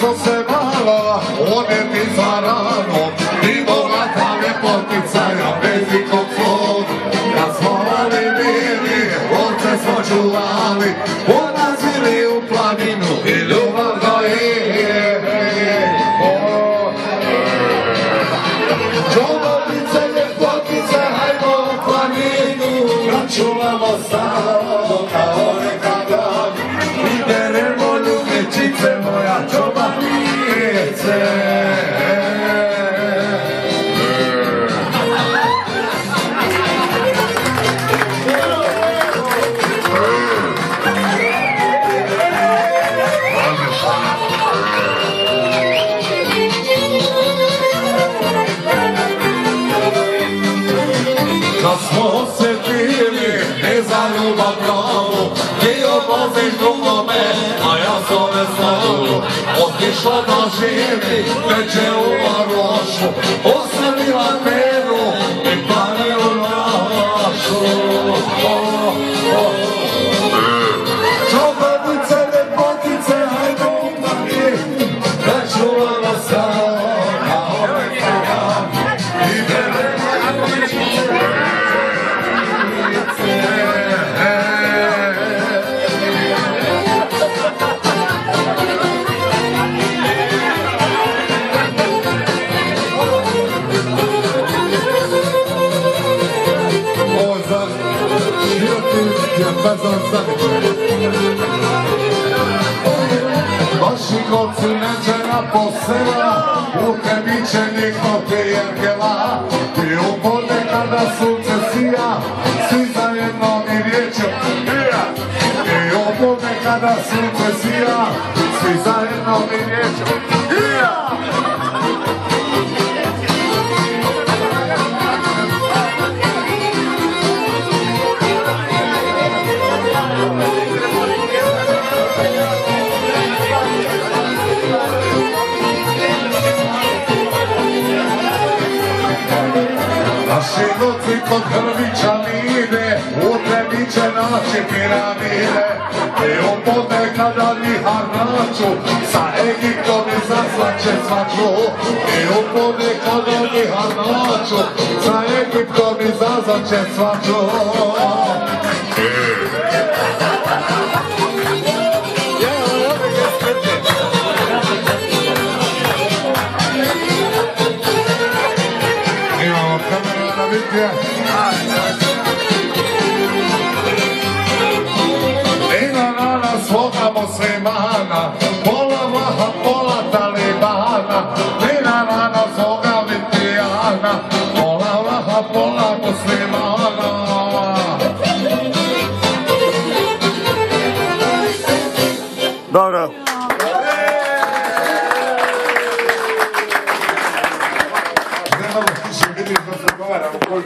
smo se malo odjeti za rano i bogata ljepotica ja bez ikog svog. Kad smo mali bili, ovce smo čuvali, odlazili u planinu i ljubav gojili. Čobovice, ljepotice, hajmo u planinu, čuvamo staro kao nekada i beremo ljubičice, moja čobanice. Kad smo se bili ne za ljubav pravu, ti oboziš drugome, a ja zove slavu. Otišla da živi, neće u varošu, ostavila peru i planinu našu. Čobavice, ljepotice, hajde u planinu, da čuvamo staro kao nekada i beremo ljubičice. Vaši kopci neće na posela, u tebi će niko prijergela. I u podne kada sunce sija, svi zajedno mi riječom. I u podne kada sunce sija, svi zajedno mi riječom. Naši noci kod Hrvića mine, u tebi će naći piramide. I u podne kada vihar naću, sa Egiptom izazvaće svaču. I u podne kada vihar naću, sa Egiptom izazvaće svaču. Imamo kamera na bitje. I na nas svoga muslimana, pola Vlaha, pola Talibana. I na nas svoga vitijana, pola Vlaha, pola muslimana. Dobro. Ne mogu više vidjeti da se govaram u koju